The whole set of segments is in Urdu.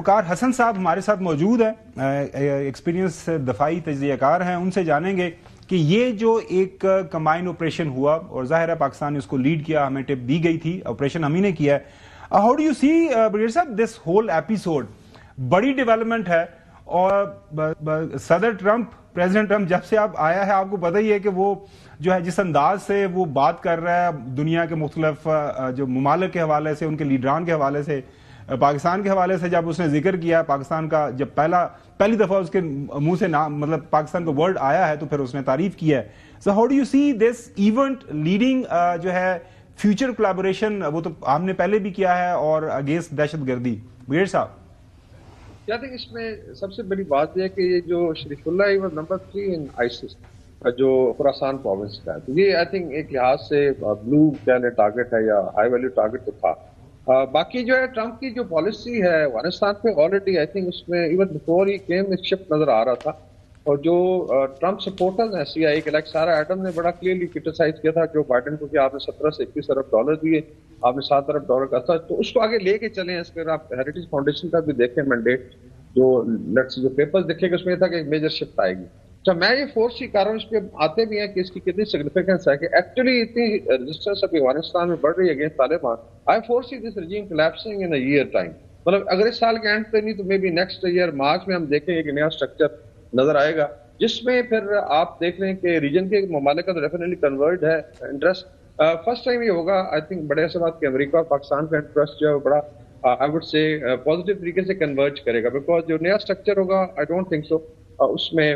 وقار حسن صاحب ہمارے ساتھ موجود ہیں، ایکسپیرینس دفاعی تجزیہ کار ہیں، ان سے جانیں گے کہ یہ جو ایک کمبائن آپریشن ہوا اور ظاہر ہے پاکستان نے اس کو لیڈ کیا، ہمیں ٹپ دی گئی تھی، آپریشن ہم ہی نے کیا ہے. How do you see brigadier صاحب دس ہول ایپیسوڈ؟ بڑی ڈیولپمنٹ ہے، اور صدر ٹرمپ، پریزیڈنٹ ٹرمپ جب سے اب آیا ہے آپ کو پتہ ہی ہے کہ وہ جو ہے جس انداز سے وہ بات کر رہا ہے دنیا کے مختلف جو ممالک کے حوالے سے، ان کے لیڈران کے حوالے سے، پاکستان کے حوالے سے جب اس نے ذکر کیا پاکستان کا، جب پہلی دفعہ اس کے منہ سے نام مطلب پاکستان کا ورڈ آیا ہے تو پھر اس نے تعریف کیا ہے. So how do you see this event leading جو ہے فیوچر کولیبوریشن؟ وہ تو ہم نے پہلے بھی کیا ہے، اور اگینسٹ دہشت گردی. بغیر صاحب اس میں سب سے بڑی بات یہ ہے کہ یہ جو شریف اللہ ہے وہ نمبر 3 ان آئیسس جو خراسان پروونس کا ہے، تو یہ آئی تھنک ایک لحاظ سے بلو ٹارگٹ ہے یا ہائی ویلیو ٹارگٹ تو تھا. باقی جو ہے ٹرمپ کی جو پالیسی ہے افغانستان پہ آلریڈی آئی تھنک اس میں ایون بفور ہی کیم ایک شفٹ نظر آ رہا تھا، اور جو ٹرمپ سپورٹرز ہیں سی آئی کے لائک سارا ایٹم نے بڑا کلیئرلی کرٹیسائز کیا تھا جو بائیڈن کو کہ آپ نے 17 سے 21 ارب ڈالر دیے، آپ نے 7 ارب ڈالر کا تھا، تو اس کو آگے لے کے چلیں. اس پر آپ ہیریٹیج فاؤنڈیشن کا بھی دیکھیں مینڈیٹ، جو پیپرز دیکھے گا اس میں یہ تھا کہ ایک میجر شفٹ آئے گی. اچھا میں یہ فورس ہی کر رہا ہوں، اس پہ آتے بھی ہیں کہ اس کی کتنی سگنیفیکنس ہے کہ ایکچولی اتنی ریزسٹنس ابھی افغانستان میں بڑھ رہی ہے against Taliban. I force this regime collapsing in a year time, مطلب اگر اس سال کے اینڈ پہ نہیں تو may be next year March میں ہم دیکھیں گے کہ نیا اسٹرکچر نظر آئے گا، جس میں پھر آپ دیکھ لیں کہ ریجن کے ممالک کا تو ڈیفینیٹلی کنورٹ ہے انٹرسٹ. فرسٹ ٹائم یہ ہوگا آئی تھنک بڑے ایسے بات کہ امریکہ اور پاکستان کا انٹرسٹ جو ہے بڑا آئی وڈ سے پازیٹیو طریقے سے کنورج کرے گا، بیکاز جو نیا اسٹرکچر ہوگا آئی ڈونٹ تھنک سو اس میں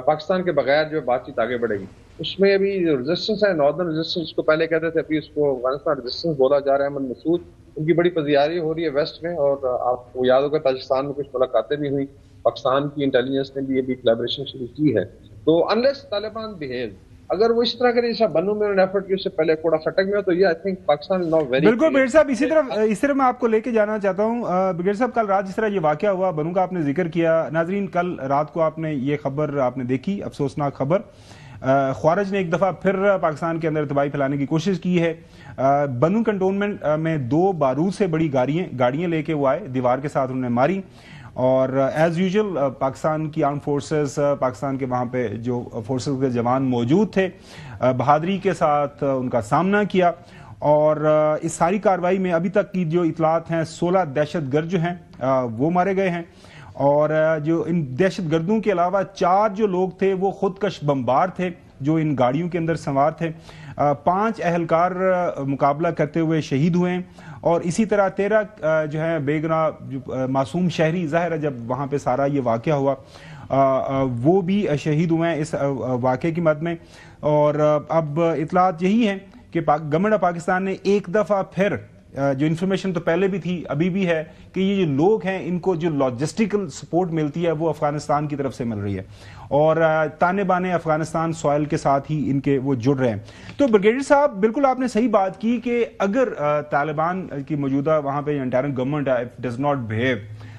پاکستان کے بغیر جو بات چیت آگے بڑھے گی. اس میں ابھی جو ریزسٹنس ہے ناردرن ریزسٹنس کو پہلے کہتے تھے، ابھی اس کو افغانستان ریزسٹنس بولا جا رہا ہے. احمد مسعود ان کی بڑی پذیرائی ہو رہی ہے ویسٹ میں، اور آپ کو یاد ہوگا تاجکستان میں کچھ ملاقاتیں بھی ہوئی، پاکستان کی انٹیلیجنس نے بھی یہ بھی کولیبریشن شروع کی ہے. تو انلیس طالبان بہیو، اگر وہ اس طرح کرے جیسا بنو میں انہوں نے ایفرٹ کی اس سے پہلے کوڑا سٹک میں، تو یہ I think Pakistan is not very. بالکل بغیر صاحب اس طرح میں آپ کو لے کے جانا چاہتا ہوں. بغیر صاحب کل رات جس طرح یہ واقعہ ہوا، بنو کا آپ نے ذکر کیا، ناظرین کل رات کو آپ نے یہ خبر آپ نے دیکھی، افسوسناک خبر. خوارج نے ایک دفعہ پھر پاکستان کے اندر تباہی پھیلانے کی کوشش کی ہے. بنو کنٹونمنٹ میں 2 بارود سے بڑی گاڑیاں لے کے وہ آئے، دیوار کے ساتھ انہوں نے ماری، اور ایز یوزول پاکستان کی آرم فورسز، پاکستان کے وہاں پہ جو فورسز کے جوان موجود تھے، بہادری کے ساتھ ان کا سامنا کیا. اور اس ساری کارروائی میں ابھی تک کی جو اطلاعات ہیں 16 دہشت گرد جو ہیں وہ مارے گئے ہیں، اور جو ان دہشت گردوں کے علاوہ 4 جو لوگ تھے وہ خودکش بمبار تھے جو ان گاڑیوں کے اندر سوار تھے. 5 اہلکار مقابلہ کرتے ہوئے شہید ہوئے ہیں، اور اسی طرح 13 جو ہیں بے گناہ معصوم شہری، ظاہر ہے جب وہاں پہ سارا یہ واقعہ ہوا وہ بھی شہید ہوئے ہیں اس واقعے کی مد میں. اور اب اطلاعات یہی ہیں کہ گورنمنٹ آف پاکستان نے ایک دفعہ پھر، جو انفارمیشن تو پہلے بھی تھی ابھی بھی ہے، کہ یہ جو لوگ ہیں ان کو جو لاجسٹیکل سپورٹ ملتی ہے وہ افغانستان کی طرف سے مل رہی ہے، اور تانے بانے افغانستان سوائل کے ساتھ ہی ان کے وہ جڑ رہے ہیں. تو بریگیڈیئر صاحب بالکل آپ نے صحیح بات کی کہ اگر طالبان کی موجودہ وہاں پہ internal government does not behave,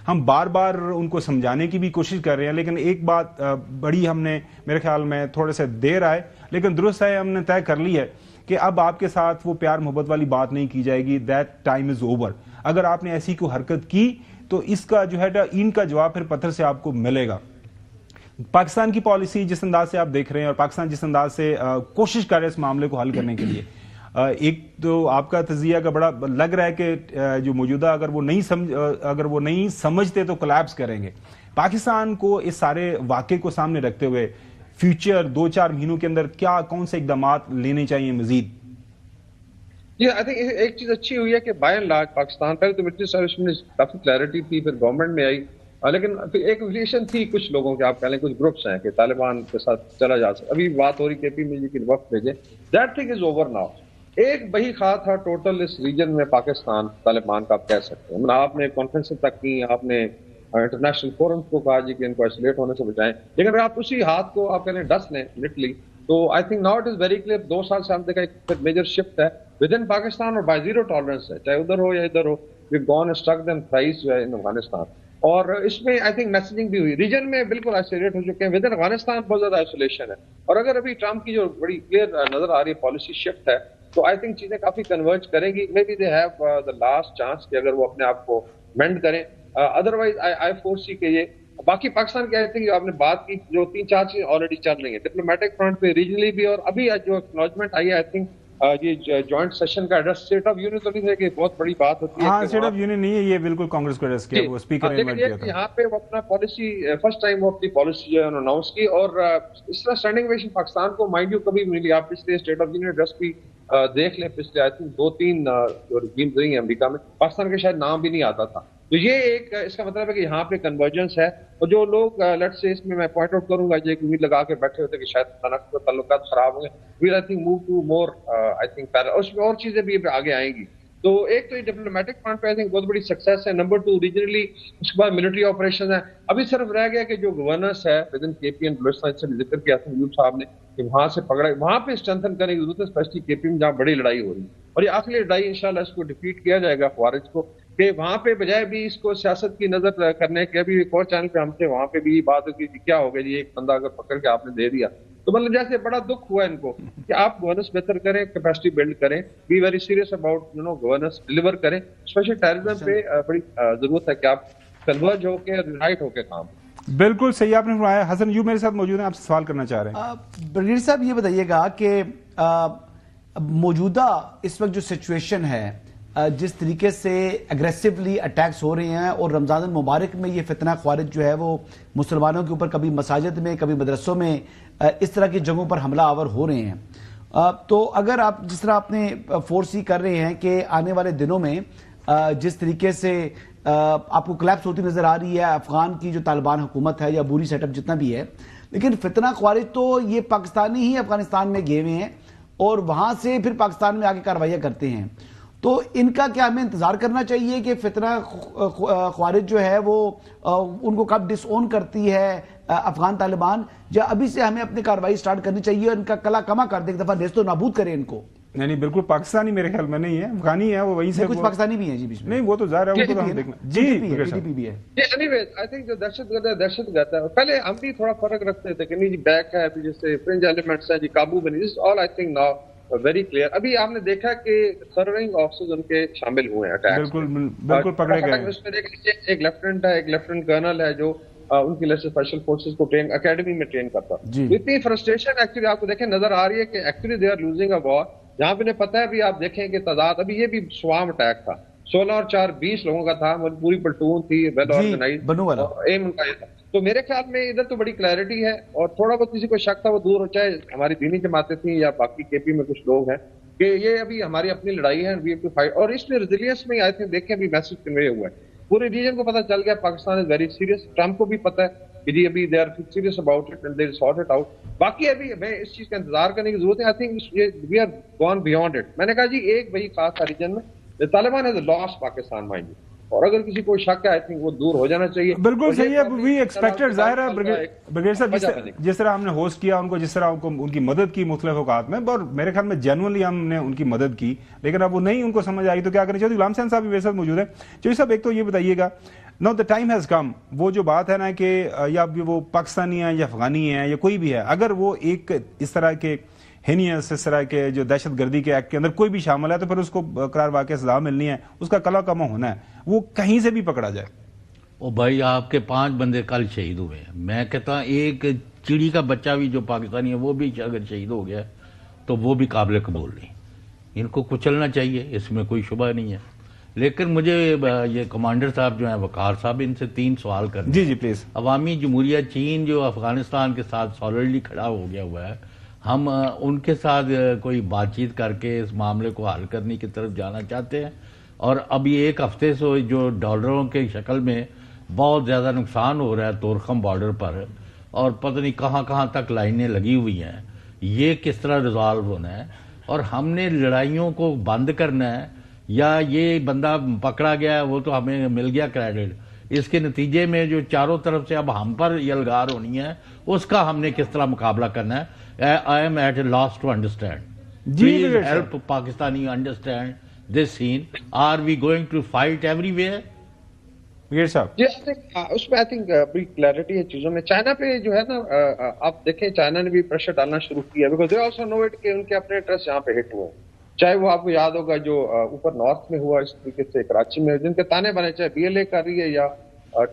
ہم بار بار ان کو سمجھانے کی بھی کوشش کر رہے ہیں، لیکن ایک بات بڑی ہم نے میرے خیال میں تھوڑے سے دیر آئے لیکن درست ہے، ہم نے طے کر لی ہے کہ اب آپ کے ساتھ وہ پیار محبت والی بات نہیں کی جائے گی. That time is over. اگر آپ نے ایسی کوئی حرکت کی تو اس کا جو ہے ان کا جواب پھر پتھر سے آپ کو ملے گا. پاکستان کی پالیسی جس انداز سے آپ دیکھ رہے ہیں، اور پاکستان جس انداز سے کوشش کر رہے ہیں اس معاملے کو حل کرنے کے لیے، ایک تو آپ کا تجزیہ کا بڑا لگ رہا ہے کہ جو موجودہ اگر وہ نہیں سمجھتے تو کولیپس کریں گے. پاکستان کو اس سارے واقعے کو سامنے رکھتے ہوئے فیوچر 2-4 مہینوں کے اندر کون سے اقدامات لینے چاہیے مزید؟ آئی تھنک ایک چیز اچھی ہوئی ہے کہ بائی اینڈ لارج پاکستان پہلے تو ملٹری اسٹیبلشمنٹ میں کافی کلیئرٹی تھی، پھر گورنمنٹ میں آئی، لیکن ایک افیلیشن تھی کچھ لوگوں کے، آپ کہہ لیں کچھ گروپس ہیں کہ طالبان کے ساتھ چلا جا سکتا. ابھی بات ہو رہی کہ پی میں جی کی وقت بھیجے، that thing is over now. ایک بہی خواہ تھا ٹوٹل اس ریجن میں پاکستان طالبان کا آپ کہہ سکتے ہیں. آپ نے کانفرنس تک کی، آپ نے انٹرنیشنل فورمز کو کہا جی کہ ان کو آئسولیٹ ہونے سے بچائیں، لیکن اگر آپ اسی ہاتھ کو آپ کہہ لیں ڈس لیں لٹلی، تو آئی think now it is very clear. 2 سال سے ہم دیکھا ایک میجر شفٹ ہے ود ان پاکستان، اور بائی زیرو ٹالرنس ہے، چاہے ادھر ہو یا ادھر ہو. وی گون اسٹرک دیم تھرائس جو ہے ان افغانستان، اور اس میں آئی تھنک میسجنگ بھی ہوئی. ریجن میں بالکل آئسولیٹ ہو چکے ہیں، ود ان افغانستان بہت زیادہ آئسولیشن ہے. اور اگر ابھی ٹرمپ کی جو بڑی کلیئر نظر آ رہی ہے پالیسی شفٹ ہے، تو آئی تھنک چیزیں کافی کنورج کریں گی. May be they have the last chance کہ اگر وہ اپنے آپ کو مینڈ کریں. ادروائز آئی فور سی کہ یہ باقی پاکستان کے آئی تھنک آپ نے بات کی جو 3-4 چیزیں آلریڈی چل رہی ہیں ڈپلومیٹک فرنٹ پہ ریجنلی بھی, اور ابھی جو اکنالجمنٹ آئی ہے آئی تھنک یہ جوائنٹ سیشن کا ایڈریس اسٹیٹ آف یونین تو نہیں ہے کہ بہت بڑی بات ہوتی ہے. ہاں اسٹیٹ آف یونین نہیں ہے یہ, بالکل کانگریس کو ایڈریس کیا, وہ اسپیکر نے انوائٹ کیا تھا. یہاں پہ وہ اپنا پالیسی فرسٹ ٹائم وہ اپنی پالیسی جو ہے انہوں نے اناؤنس کی, اور اس طرح اسٹینڈنگ اویشن پاکستان کو مائنڈ یو کبھی ملی. آپ پچھلے اسٹیٹ آف یونین ایڈریس بھی دیکھ لیں, پچھلے آئی تھنک 2-3 جو ریجیمز رہی ہیں امریکہ میں, پاکستان کے شاید نام بھی نہیں آتا تھا. تو یہ ایک اس کا مطلب ہے کہ یہاں پہ کنورجنس ہے, اور جو لوگ لیٹ سے اس میں پوائنٹ آؤٹ کروں گا جو ایک امید لگا کے بیٹھے ہوتے کہ شاید تعلقات خراب ہوں گے, well I think move to more I think اور اس میں اور چیزیں بھی آگے آئیں گی. تو ایک تو یہ ڈپلومیٹک فرنٹ پہ آئی تھنک بہت بڑی سکسیس ہے. نمبر 2 ریجنلی اس کے بعد ملٹری آپریشن ہے. ابھی صرف رہ گیا کہ جو گورننس ہے ود ان کے پی اینڈ بلوچستان سے بھی ذکر کیا تھا یوب صاحب نے کہ وہاں سے پکڑا, وہاں پہ اسٹرینتھن کرنے کی ضرورت ہے, اسپیشلی کے پی میں جہاں بڑی لڑائی ہو رہی ہے. اور یہ آخری لڑائی انشاءاللہ اس کو ڈیفیٹ کیا جائے گا خوارج کو, کہ وہاں پہ بجائے بھی اس کو سیاست کی نظر کرنے کے, ابھی ایک اور چینل پہ ہم سے وہاں پہ بھی یہ بات ہوتی تھی کیا ہو گیا جی ایک بندہ اگر پکڑ کے آپ نے دے دیا, تو مطلب جیسے بڑا دکھ ہوا ان کو کہ آپ گورننس بہتر کریں, کیپیسٹی بلڈ کریں, be very serious about governance deliver کریں. اسپیشلی ٹیررزم پہ بڑی ضرورت ہے کہ آپ کنورج ہو کے یونائٹ ہو کے کام. بالکل صحیح آپ نے فرمایا. حسن یو میرے ساتھ موجود ہیں, آپ سے سوال کرنا چاہ رہے ہیں. برگیڈیئر صاحب یہ بتائیے گا کہ موجودہ اس وقت جو سچویشن ہے, جس طریقے سے اگریسولی اٹیکس ہو رہے ہیں, اور رمضان المبارک میں یہ فتنہ خوارج جو ہے وہ مسلمانوں کے اوپر کبھی مساجد میں کبھی مدرسوں میں اس طرح کی جگہوں پر حملہ آور ہو رہے ہیں, تو اگر آپ جس طرح اپنے فورسی کر رہے ہیں کہ آنے والے دنوں میں جس طریقے سے آپ کو کلیپس ہوتی نظر آ رہی ہے افغان کی جو طالبان حکومت ہے یا بوری سیٹ اپ جتنا بھی ہے, لیکن فتنہ خوارج تو یہ پاکستانی ہی افغانستان میں گئے ہوئے ہیں اور وہاں سے پھر پاکستان میں آگے کارروائیاں کرتے ہیں. تو ان کا کیا ہمیں انتظار کرنا چاہیے کہ فتنہ خوارج جو ہے وہ ان کو کب ڈس اون کرتی ہے افغان طالبان, یا ابھی سے ہمیں اپنی کارروائی سٹارٹ کرنی چاہیے اور ان کا کلا کما کر دے, ایک دفعہ نیست و نابود کریں ان کو؟ نہیں بالکل پاکستانی میرے خیال میں نہیں ہے, افغانی ہے وہ, وہیں سے کچھ پاکستانی بھی ہیں جی بیچ میں. نہیں وہ تو ظاہر ہے, وہ تو ہم دیکھنا جی ٹی پی بھی ہے. اینی ویز آئی تھنک جو دہشت گرد ہے, پہلے ہم بھی تھوڑا فرق رکھتے تھے کہ نہیں جی بیک ہے, ابھی جیسے فرنج ایلیمنٹس ہیں جی قابو میں نہیں, this all I think now very clear. ابھی آپ نے دیکھا کہ سرونگ آفیسرز ان کے شامل ہوئے ہیں اٹیکس, بالکل پکڑے گئے. اس میں دیکھ لیجیے ایک لیفٹنٹ ہے, ایک لیفٹنٹ کرنل ہے جو ان کی لیسٹ اسپیشل فورسز کو ٹرین اکیڈمی میں ٹرین کرتا. اتنی فرسٹریشن ایکچولی آپ کو دیکھیں نظر آ رہی ہے کہ actually they are losing a war. جہاں پہ انہیں پتا ہے بھی آپ دیکھیں کہ تعداد, ابھی یہ بھی سوام اٹیک تھا, 16 اور 4 20 لوگوں کا تھا, پوری پلٹون تھی, ویل آرگنائزڈ, ایم ان کا یہ تھا. تو میرے خیال میں ادھر تو بڑی کلیئرٹی ہے, اور تھوڑا بہت کسی کو شک تھا وہ دور ہو, چاہے ہماری دینی جماعتیں تھیں یا باقی کے پی میں کچھ لوگ ہیں, کہ یہ ابھی ہماری اپنی لڑائی ہے, وی ہیو ٹو فائٹ. اور اس میں ریزیلینس میں آئی تھنک دیکھیں ابھی میسج کنوے ہوا ہے, پورے ریجن کو پتا چل گیا Pakistan is very serious. Trump کو بھی پتا ہے کہ جی ابھی they are serious about it and they will sort it out. باقی ابھی ہمیں اس چیز کا انتظار کرنے کی ضرورت ہے. I think we are gone beyond it. میں نے کہا جی ایک وہی خاص ریجن میں Taliban has lost Pakistan mind, اور اگر کسی کو شک ہے آئی تھنک وہ دور ہو جانا چاہیے. بالکل صحیح ہے, وی ایکسپیکٹڈ. ظاہر ہے برگیڈیئر صاحب جس طرح ہم نے ہوسٹ کیا ان کو, جس طرح ان کی مدد کی مختلف اوقات میں, اور میرے خیال میں جینوئنلی ہم نے ان کی مدد کی, لیکن اب وہ نہیں ان کو سمجھ آئی تو کیا کرنا چاہیے. غلام حسین صاحب بھی میرے ساتھ موجود ہیں. چوہدری صاحب ایک تو یہ بتائیے گا, نو دا ٹائم ہیز کم, وہ جو بات ہے نا کہ یا وہ پاکستانی ہیں یا افغانی ہیں یا کوئی بھی ہے, اگر وہ ایک اس طرح کے ہینیس اس طرح کے جو دہشت گردی کے ایکٹ کے اندر کوئی بھی شامل ہے تو پھر اس کو قرار واقع سزا ملنی ہے, اس کا کلا کما ہونا ہے, وہ کہیں سے بھی پکڑا جائے. او بھائی آپ کے 5 بندے کل شہید ہوئے ہیں. میں کہتا ہوں ایک چڑی کا بچہ بھی جو پاکستانی ہے وہ بھی اگر شہید ہو گیا تو وہ بھی قابل قبول نہیں. ان کو کچلنا چاہیے, اس میں کوئی شبہ نہیں ہے. لیکن مجھے یہ کمانڈر صاحب جو ہیں وقار صاحب, ان سے 3 سوال کرنے. جی پلیز. عوامی جمہوریہ چین جو افغانستان کے ساتھ سالڈلی کھڑا ہو گیا ہوا ہے, ہم ان کے ساتھ کوئی بات چیت کر کے اس معاملے کو حل کرنے کی طرف جانا چاہتے ہیں. اور ابھی 1 ہفتے سے جو ڈالروں کے شکل میں بہت زیادہ نقصان ہو رہا ہے تورخم بارڈر پر, اور پتہ نہیں کہاں کہاں تک لائنیں لگی ہوئی ہیں, یہ کس طرح ریزالو ہونا ہے. اور ہم نے لڑائیوں کو بند کرنا ہے, یا یہ بندہ پکڑا گیا ہے وہ تو ہمیں مل گیا کریڈٹ, اس کے نتیجے میں جو چاروں طرف سے اب ہم پر یلغار ہونی ہے اس کا ہم نے کس طرح مقابلہ کرنا ہے. I am at a loss to understand. Please help Pakistani understand this scene. Are we going to fight everywhere? جی اس میں آئی تھنک بڑی کلیئرٹی ہے چیزوں میں. چائنا پہ جو ہے نا, آپ دیکھیں چائنا نے بھی پریشر ڈالنا شروع کیا, because they also know it کہ ان کے اپنے انٹرسٹ یہاں پہ ہٹ ہوئے. چاہے وہ آپ کو یاد ہوگا جو اوپر نارتھ میں ہوا اس طریقے سے کراچی میں, جن کے تانے بنے, چاہے BLA کر رہی ہے یا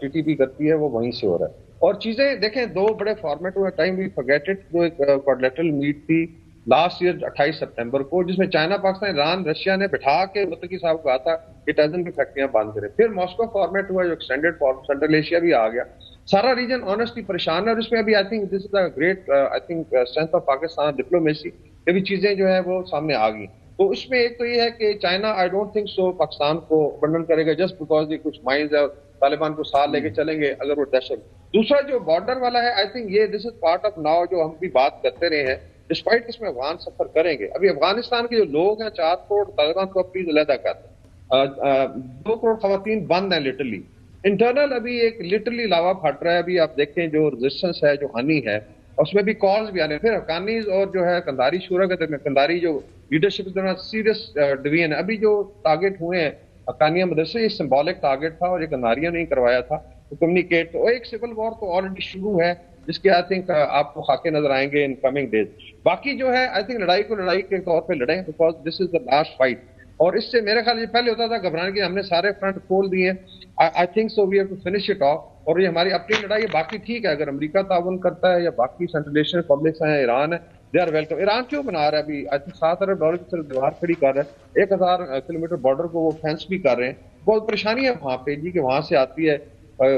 TTP کرتی ہے وہ وہیں سے ہو رہا ہے. اور چیزیں دیکھیں دو بڑے فارمیٹ ہوئے, ٹائم وی فرگیٹ اٹ, جو ایک کوارٹرلیٹرل میٹ تھی لاسٹ ایئر 28 سپٹمبر کو, جس میں چائنا, پاکستان, ایران, رشیا نے بٹھا کے متقی صاحب کو کہا تھا کہ ٹائزن کی فیکٹریاں بند کریں. پھر ماسکو فارمیٹ ہوا جو ایکسٹینڈیڈ سینٹرل ایشیا بھی آ گیا. سارا ریجن آنیسٹلی پریشان ہے, اور اس میں ابھی I think this is a great strength of Pakistan diplomacy, یہ بھی چیزیں جو ہے وہ سامنے آ گئی. تو اس میں ایک تو یہ ہے کہ China I don't think so Pakistan کو ابنڈن کرے گا جسٹ بیکاز یہ کچھ مائنز ہے, طالبان کو ساتھ لے کے چلیں گے اگر وہ دہشت. دوسرا جو بارڈر والا ہے, آئی تھنک یہ دس از پارٹ آف ناؤ, جو ہم بھی بات کرتے رہے ہیں, ڈسپائٹ اس میں افغان سفر کریں گے. ابھی افغانستان کے جو لوگ ہیں 4 کروڑ, طالبان کو اپنی علیحدہ کرتے ہیں, 2 کروڑ خواتین بند ہیں لٹرلی. انٹرنل ابھی ایک لٹرلی لاوا پھٹ رہا ہے. ابھی آپ دیکھیں جو ریزسٹنس ہے, جو ہنی ہے, اس میں بھی کالز بھی آنے. پھر افغانیز اور جو ہے کنداری شورا کے درمیان, کنداری جو لیڈرشپ کے درمیان سیریس ڈویژن ہے. ابھی جو ٹارگیٹ ہوئے ہیں افغانیہ مدرسے, یہ سمبولک ٹارگیٹ تھا اور یہ کنداریوں نے کروایا تھا کمیونیکیٹ. تو ایک سول وار تو آلریڈی شروع ہے, جس کے آئی تھنک آپ کو خاکے نظر آئیں گے ان کمنگ ڈیز. باقی جو ہے آئی تھنک لڑائی کو لڑائی کے طور پہ لڑیں, because this is the last fight. اور اس سے میرے خیال یہ پہلے ہوتا تھا گھبرانے کے, ہم نے سارے فرنٹ کھول دیے. I think so we have to finish it off. اور یہ ہماری اپنی لڑائی ہے. باقی ٹھیک ہے, اگر امریکہ تعاون کرتا ہے یا باقی سینٹرل ایشین ریپبلکس ہیں, ایران ہے, دے آر ویلکم. ایران کیوں بنا رہا ہے ابھی, آئی تھنک $7 ارب کی صرف دیوار کھڑی کر رہا ہے, 1000 کلومیٹر بارڈر کو وہ فینس بھی کر رہے ہیں. بہت پریشانی ہے وہاں پہ جی, کہ وہاں سے آتی ہے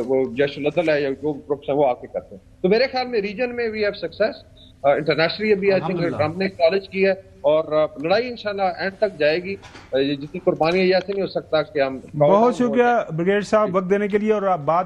وہ جیش العدل ہے یا جو گروپس ہیں وہ آ کے کرتے ہیں. تو میرے خیال میں ریجن میں وی ہیو سکسیس انٹرنیشنلی. ابھی آئی تھنک ٹرمپ نے ایکنالج کی ہے, اور لڑائی انشاءاللہ اینڈ تک جائے گی. جتنی قربانی ہے ایسے نہیں ہو سکتا کہ ہم. بہت شکریہ بریگیڈ صاحب وقت دینے کے لیے. اور آپ بات